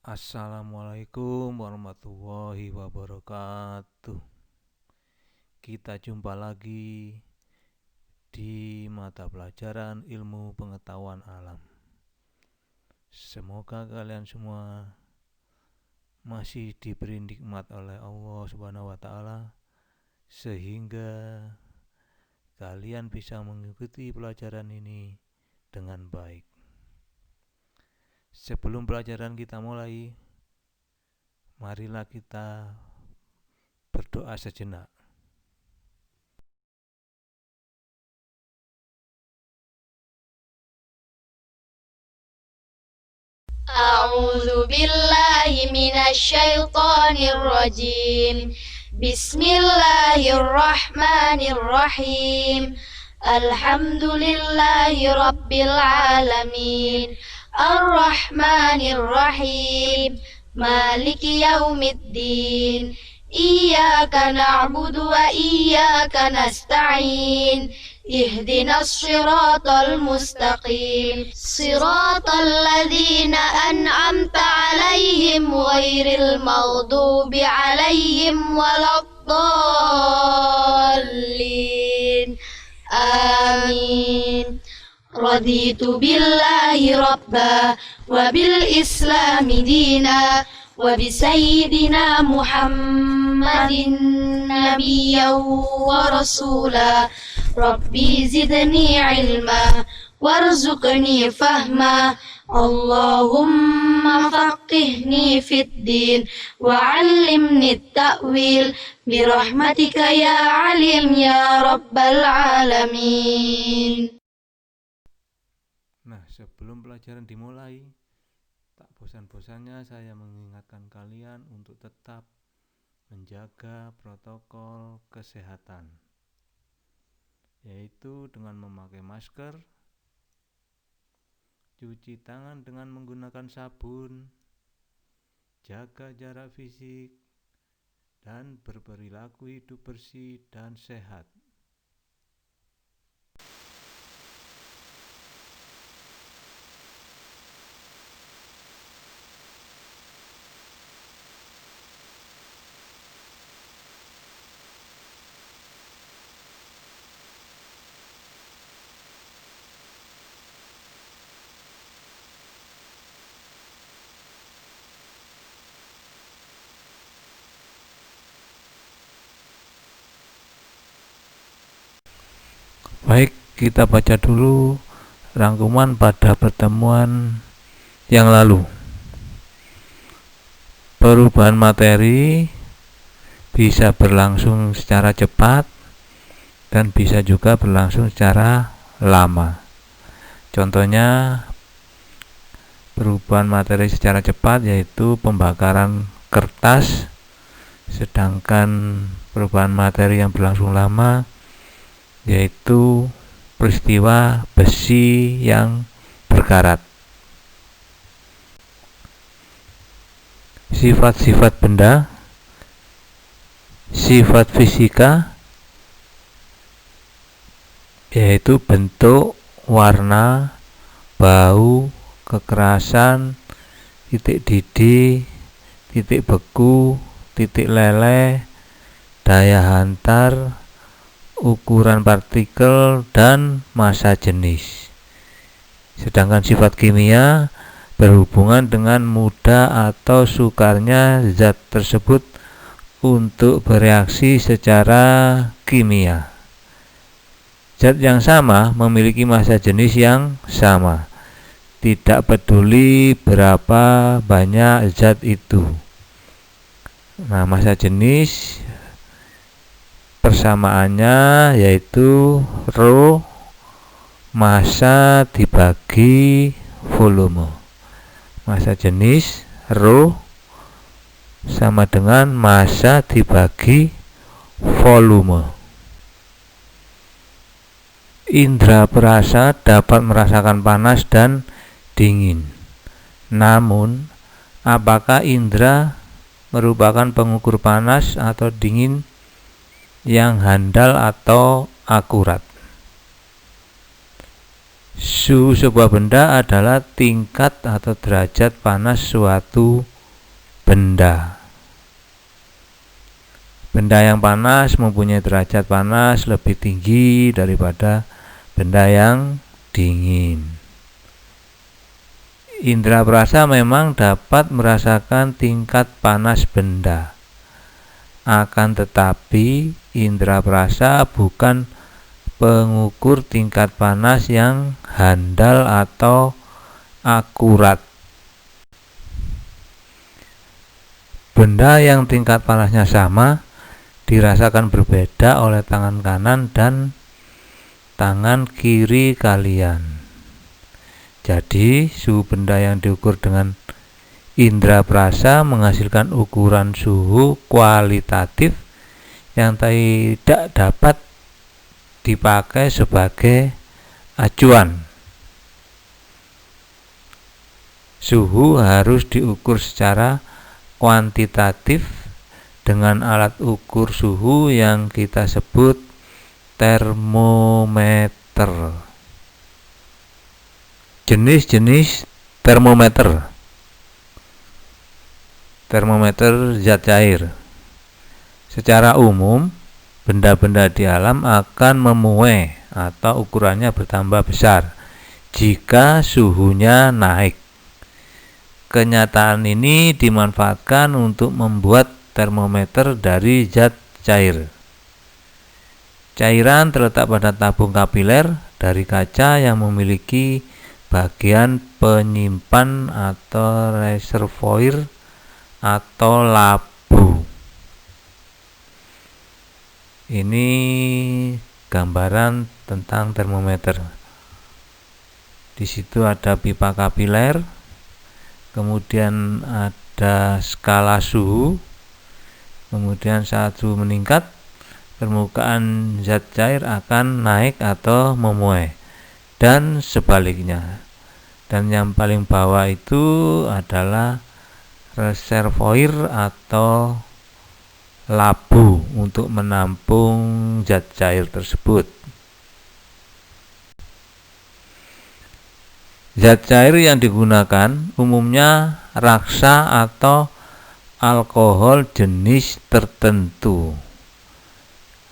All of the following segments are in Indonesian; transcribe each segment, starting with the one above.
Assalamualaikum warahmatullahi wabarakatuh. Kita jumpa lagi di mata pelajaran ilmu pengetahuan alam. Semoga kalian semua masih diberi nikmat oleh Allah Subhanahu wa taala sehingga kalian bisa mengikuti pelajaran ini dengan baik. Sebelum pelajaran kita mulai, marilah kita berdoa sejenak. A'udzu billahi minasy syaithanir rajim. Bismillahirrahmanirrahim. Alhamdulillahi rabbil alamin. Ar-Rahmanir Rahim. Maliki yaumiddin. Iyyaka na'budu wa iyyaka nasta'in. Ihdinas siratal mustaqim. Siratal ladzina an'amta 'alaihim ghairil maghdubi 'alaihim waladdallin. Amin. Raditu billahi rabba wa bil islami dina wa bi sayyidina Muhammadin nabiyyan wa rasula. Rabbi zidni ilma warzuqni fahma. Allahumma faqihni fid din wa 'allimni at-ta'wil birahmatika ya alim ya rabbal alamin. Nah, sebelum pelajaran dimulai, tak bosan-bosannya saya mengingatkan kalian untuk tetap menjaga protokol kesehatan, yaitu dengan memakai masker, cuci tangan dengan menggunakan sabun, jaga jarak fisik, dan berperilaku hidup bersih dan sehat. Baik, kita baca dulu rangkuman pada pertemuan yang lalu. Perubahan materi bisa berlangsung secara cepat dan bisa juga berlangsung secara lama. Contohnya, perubahan materi secara cepat yaitu pembakaran kertas, sedangkan perubahan materi yang berlangsung lama yaitu peristiwa besi yang berkarat. Sifat-sifat benda, sifat fisika yaitu bentuk, warna, bau, kekerasan, titik didih, titik beku, titik leleh, daya hantar, ukuran partikel, dan massa jenis. Sedangkan sifat kimia berhubungan dengan mudah atau sukarnya zat tersebut untuk bereaksi secara kimia. Zat yang sama memiliki massa jenis yang sama, tidak peduli berapa banyak zat itu. Nah, massa jenis persamaannya yaitu rho massa dibagi volume. Massa jenis rho sama dengan massa dibagi volume. Indra perasa dapat merasakan panas dan dingin. Namun, apakah indra merupakan pengukur panas atau dingin yang handal atau akurat? Suhu sebuah benda adalah tingkat atau derajat panas suatu benda. Benda yang panas mempunyai derajat panas lebih tinggi daripada benda yang dingin. Indra perasa memang dapat merasakan tingkat panas benda. Akan tetapi, indra perasa bukan pengukur tingkat panas yang handal atau akurat. Benda yang tingkat panasnya sama dirasakan berbeda oleh tangan kanan dan tangan kiri kalian. Jadi, suhu benda yang diukur dengan indra perasa menghasilkan ukuran suhu kualitatif yang tidak dapat dipakai sebagai acuan. Suhu harus diukur secara kuantitatif dengan alat ukur suhu yang kita sebut termometer. Jenis-jenis termometer. Termometer zat cair. Secara umum, benda-benda di alam akan memuai atau ukurannya bertambah besar jika suhunya naik. Kenyataan ini dimanfaatkan untuk membuat termometer dari zat cair. Cairan terletak pada tabung kapiler dari kaca yang memiliki bagian penyimpan atau reservoir atau labu. Ini gambaran tentang termometer. Di situ ada pipa kapiler, kemudian ada skala suhu. Kemudian saat suhu meningkat, permukaan zat cair akan naik atau memuai, dan sebaliknya. Dan yang paling bawah itu adalah reservoir atau labu untuk menampung zat cair tersebut. Zat cair yang digunakan umumnya raksa atau alkohol jenis tertentu.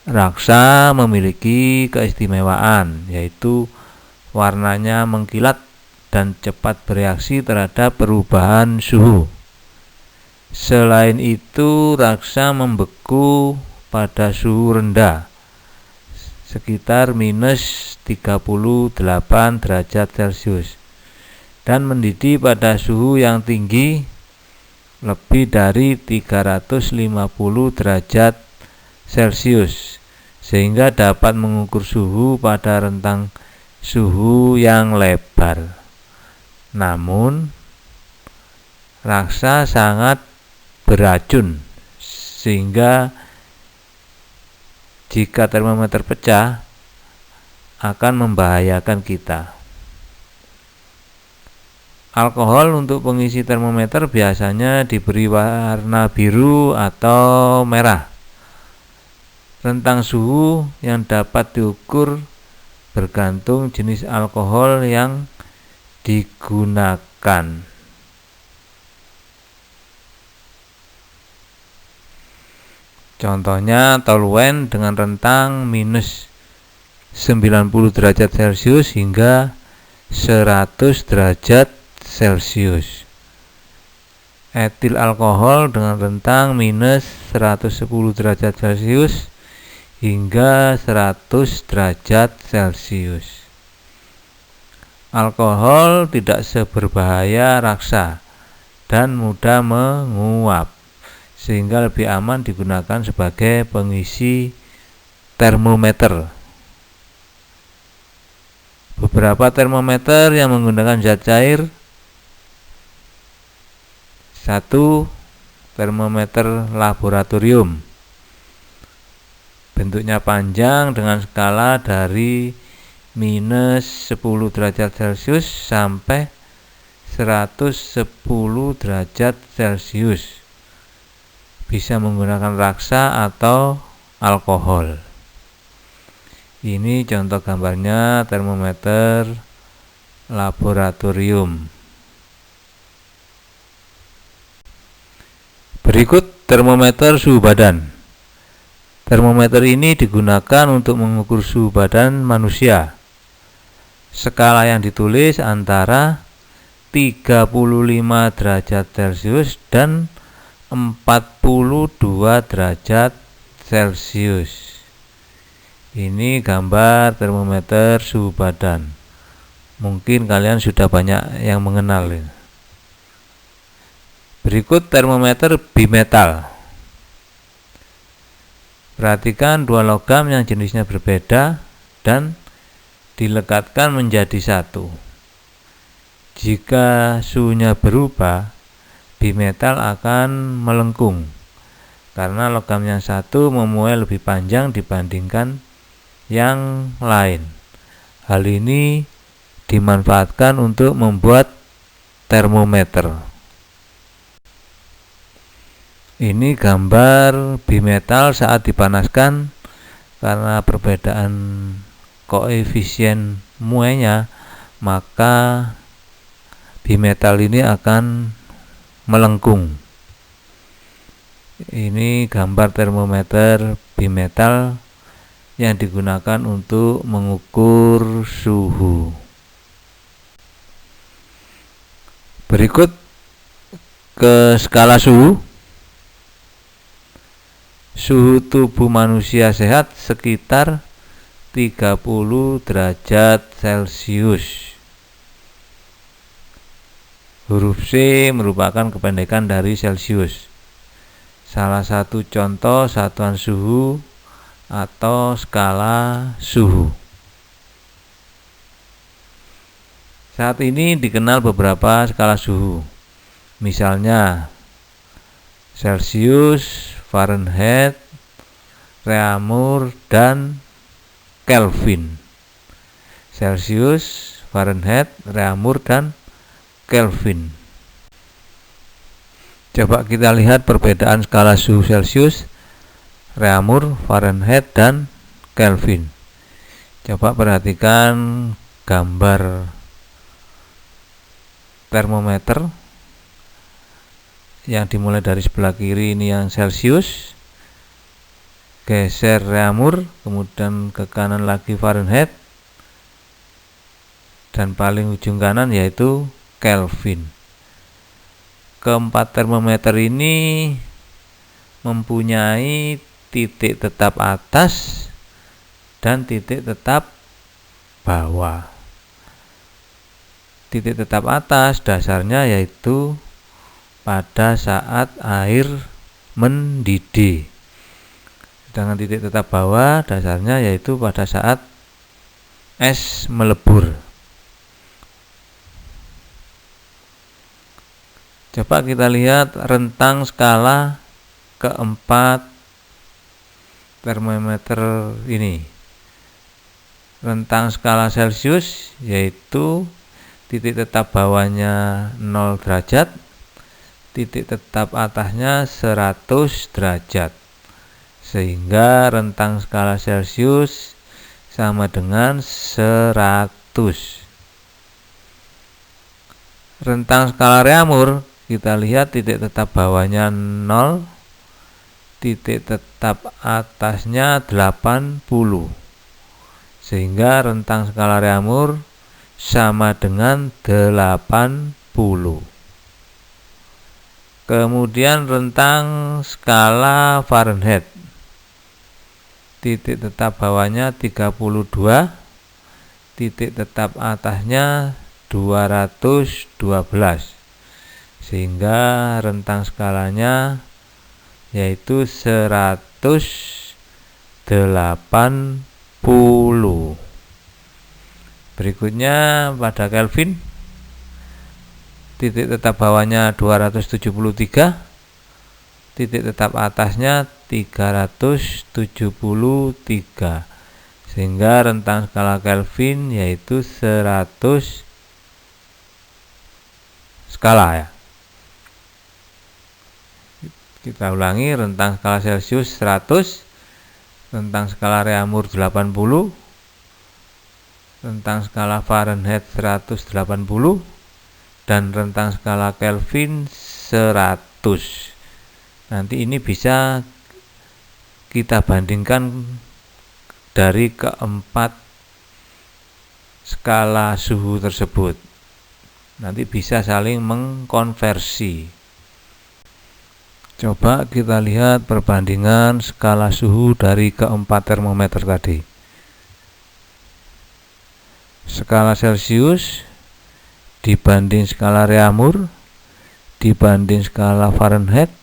Raksa memiliki keistimewaan, yaitu warnanya mengkilat dan cepat bereaksi terhadap perubahan suhu. Selain itu, raksa membeku pada suhu rendah, sekitar minus 38 derajat Celcius, dan mendidih pada suhu yang tinggi lebih dari 350 derajat Celcius, sehingga dapat mengukur suhu pada rentang suhu yang lebar. Namun, raksa sangat beracun, sehingga jika termometer pecah akan membahayakan kita. Alkohol untuk pengisi termometer biasanya diberi warna biru atau merah. Rentang suhu yang dapat diukur bergantung jenis alkohol yang digunakan. Contohnya toluene dengan rentang minus 90 derajat Celcius hingga 100 derajat Celcius. Etil alkohol dengan rentang minus 110 derajat Celcius hingga 100 derajat Celcius. Alkohol tidak seberbahaya raksa dan mudah menguap, sehingga lebih aman digunakan sebagai pengisi termometer. Beberapa termometer yang menggunakan zat cair. 1. Termometer laboratorium. Bentuknya panjang dengan skala dari minus 10 derajat Celcius sampai 110 derajat Celcius. Bisa menggunakan raksa atau alkohol. Ini contoh gambarnya termometer laboratorium. Berikut termometer suhu badan. Termometer ini digunakan untuk mengukur suhu badan manusia. Skala yang ditulis antara 35 derajat Celcius dan 42 derajat Celcius. Ini gambar termometer suhu badan. Mungkin kalian sudah banyak yang mengenal. Berikut termometer bimetal. Perhatikan dua logam yang jenisnya berbeda dan dilekatkan menjadi satu. Jika suhunya berubah, bimetal akan melengkung karena logam yang satu memuai lebih panjang dibandingkan yang lain. Hal ini dimanfaatkan untuk membuat termometer. Ini gambar bimetal saat dipanaskan. Karena perbedaan koefisien muainya, maka bimetal ini akan melengkung. Ini gambar termometer bimetal yang digunakan untuk mengukur suhu. Berikut ke skala suhu. Suhu tubuh manusia sehat sekitar 30 derajat Celcius. Huruf C merupakan kependekan dari Celsius. Salah satu contoh satuan suhu atau skala suhu. Saat ini dikenal beberapa skala suhu. Misalnya Celsius, Fahrenheit, Reaumur, dan Kelvin. Celsius, Fahrenheit, Reaumur, dan Kelvin. Coba kita lihat perbedaan skala suhu Celsius, Reaumur, Fahrenheit, dan Kelvin. Coba perhatikan gambar termometer yang dimulai dari sebelah kiri ini yang Celsius, geser Reaumur, kemudian ke kanan lagi Fahrenheit, dan paling ujung kanan yaitu Kelvin. Keempat termometer ini mempunyai titik tetap atas dan titik tetap bawah. Titik tetap atas dasarnya yaitu pada saat air mendidih. Sedangkan titik tetap bawah dasarnya yaitu pada saat es melebur. Coba kita lihat rentang skala keempat termometer ini. Rentang skala Celsius yaitu titik tetap bawahnya 0 derajat, titik tetap atasnya 100 derajat, sehingga rentang skala Celsius sama dengan 100. Rentang skala Reaumur kita lihat titik tetap bawahnya 0, titik tetap atasnya 80, sehingga rentang skala Reaumur sama dengan 80. Kemudian rentang skala Fahrenheit, titik tetap bawahnya 32, titik tetap atasnya 212, sehingga rentang skalanya yaitu 180. Berikutnya pada Kelvin, titik tetap bawahnya 273, titik tetap atasnya 373, sehingga rentang skala Kelvin yaitu 100 skala ya. Kita ulangi, rentang skala Celsius 100, rentang skala Reaumur 80, rentang skala Fahrenheit 180, dan rentang skala Kelvin 100. Nanti ini bisa kita bandingkan dari keempat skala suhu tersebut. Nanti bisa saling mengkonversi. Coba kita lihat perbandingan skala suhu dari keempat termometer tadi. Skala Celcius dibanding skala Reaumur, dibanding skala Fahrenheit,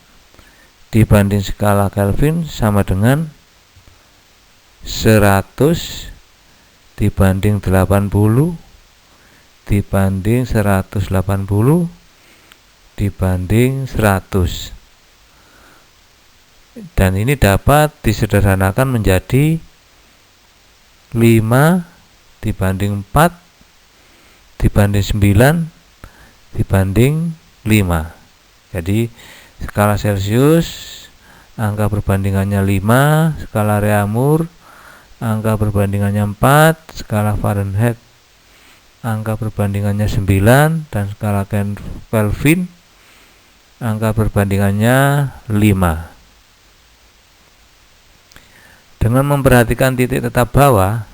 dibanding skala Kelvin sama dengan 100 dibanding 80 dibanding 180 dibanding 100. Dan ini dapat disederhanakan menjadi 5 dibanding 4 dibanding 9 dibanding 5. Jadi skala Celcius angka perbandingannya 5, skala Reaumur angka perbandingannya 4, skala Fahrenheit angka perbandingannya 9, dan skala Kelvin angka perbandingannya 5. Dengan memperhatikan titik tetap bawah,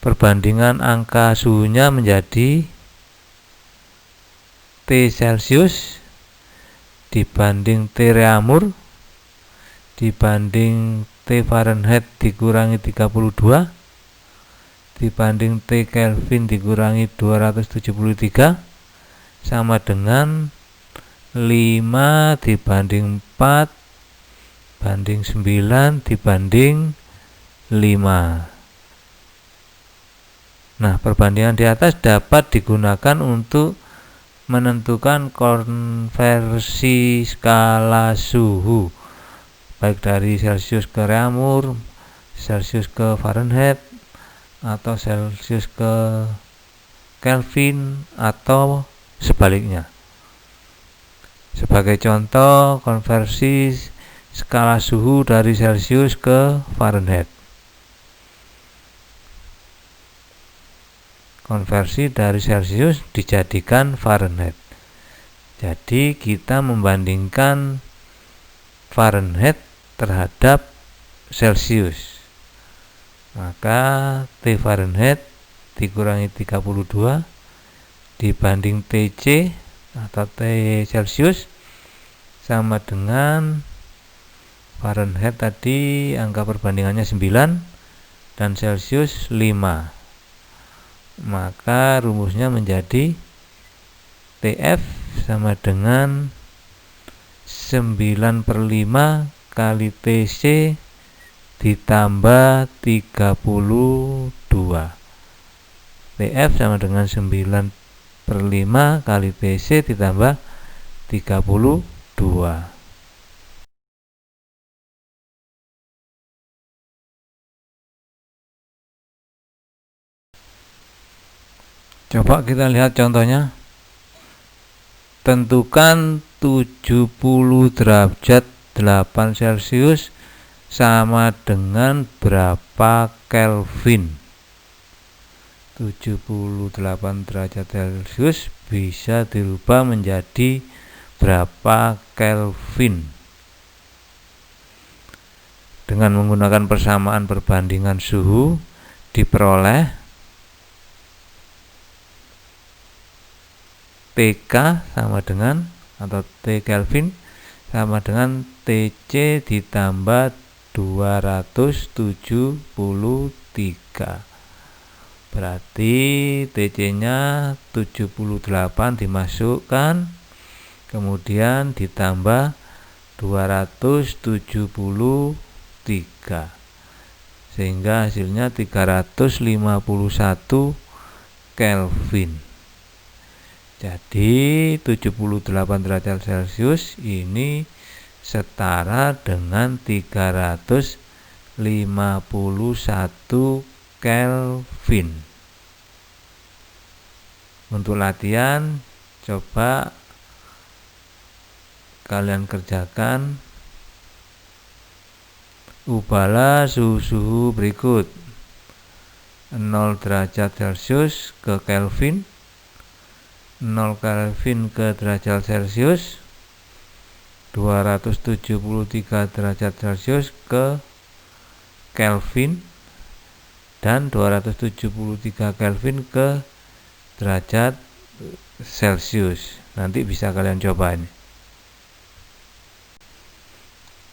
perbandingan angka suhunya menjadi T Celcius dibanding T Reaumur dibanding T Fahrenheit dikurangi 32 dibanding T Kelvin dikurangi 273 sama dengan 5 dibanding 4 banding 9 dibanding 5. Nah, perbandingan di atas dapat digunakan untuk menentukan konversi skala suhu, baik dari Celcius ke Reaumur, Celcius ke Fahrenheit, atau Celcius ke Kelvin, atau sebaliknya. Sebagai contoh, konversi skala suhu dari Celcius ke Fahrenheit. Konversi dari Celcius dijadikan Fahrenheit. Jadi kita membandingkan Fahrenheit terhadap Celcius. Maka T Fahrenheit dikurangi 32 dibanding TC atau T Celcius sama dengan Fahrenheit tadi angka perbandingannya 9 dan Celcius 5. Maka rumusnya menjadi TF sama dengan 9/5 kali TC ditambah 32. TF sama dengan 9/5 kali TC ditambah 32. Coba kita lihat contohnya. Tentukan 70 derajat 8 Celcius sama dengan berapa Kelvin. 78 derajat Celcius bisa dirubah menjadi berapa Kelvin. Dengan menggunakan persamaan perbandingan suhu diperoleh TK sama dengan atau T Kelvin sama dengan TC ditambah 273. Berarti TC nya 78 dimasukkan, kemudian ditambah 273 sehingga hasilnya 351 Kelvin. Jadi 78 derajat Celcius ini setara dengan 351 Kelvin. Untuk latihan, coba kalian kerjakan. Ubahlah suhu berikut: 0 derajat Celcius ke Kelvin, 0 Kelvin ke derajat Celcius, 273 derajat Celcius ke Kelvin dan 273 Kelvin ke derajat Celcius. Nanti bisa kalian coba ini.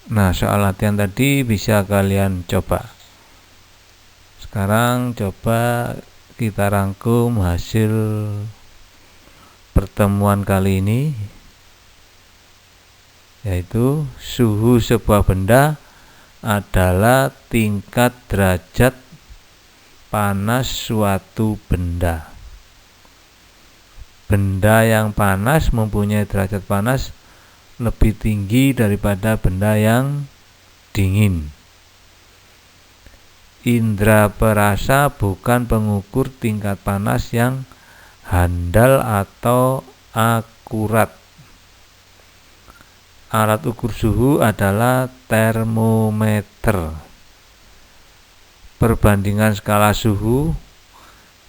Nah, soal latihan tadi bisa kalian coba. Sekarang coba kita rangkum hasil pertemuan kali ini, yaitu suhu sebuah benda adalah tingkat derajat panas suatu benda. Benda yang panas mempunyai derajat panas lebih tinggi daripada benda yang dingin. Indra perasa bukan pengukur tingkat panas yang handal atau akurat. Alat ukur suhu adalah termometer. Perbandingan skala suhu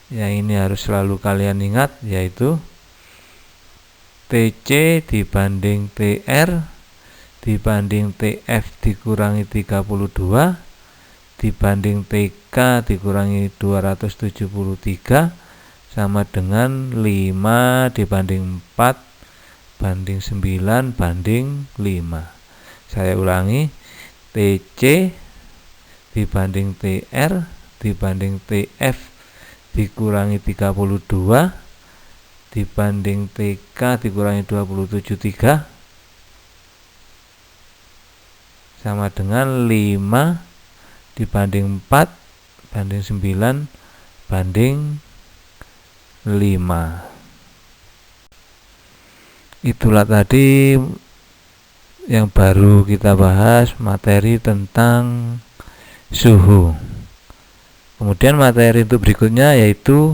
yang ini harus selalu kalian ingat, yaitu TC dibanding TR dibanding TF dikurangi 32 dibanding TK dikurangi 273 sama dengan 5 dibanding 4 banding 9 banding 5. Saya ulangi, TC dibanding TR dibanding TF dikurangi 32 dibanding TK dikurangi 273 sama dengan 5 dibanding 4 banding 9 banding 5. Itulah tadi yang baru kita bahas, materi tentang suhu. Kemudian materi itu berikutnya yaitu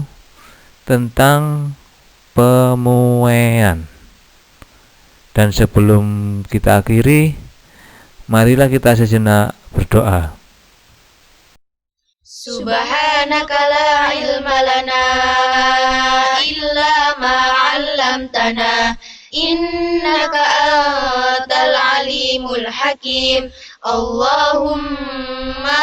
tentang pemuaian. Dan sebelum kita akhiri, marilah kita sejenak berdoa. Subhanaka la ilma lana illa ma 'allamtana innaka antal alimul hakim. Allahumma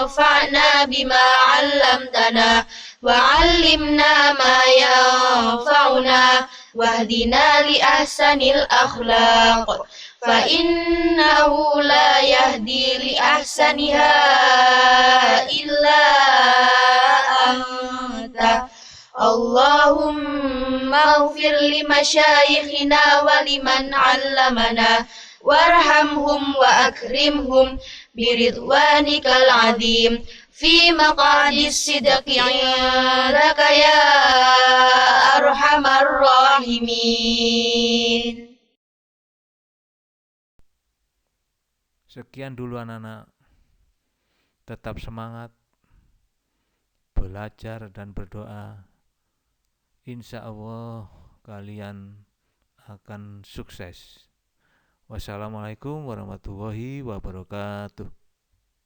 anfa'na bima 'allamtana wa 'allimna ma yanfa'una wahdina li ahsanil akhlaq fa innahu la yahdi li ahsaniha illa anta. Allahumma ighfir li masyayikhina wa liman 'allamana warhamhum wa akrimhum biridwanikal 'azim fi maqadis sidqi 'indaka ya arhamar rahimin. Sekian dulu anak-anak. Tetap semangat, belajar dan berdoa. Insya Allah kalian akan sukses. Wassalamualaikum warahmatullahi wabarakatuh.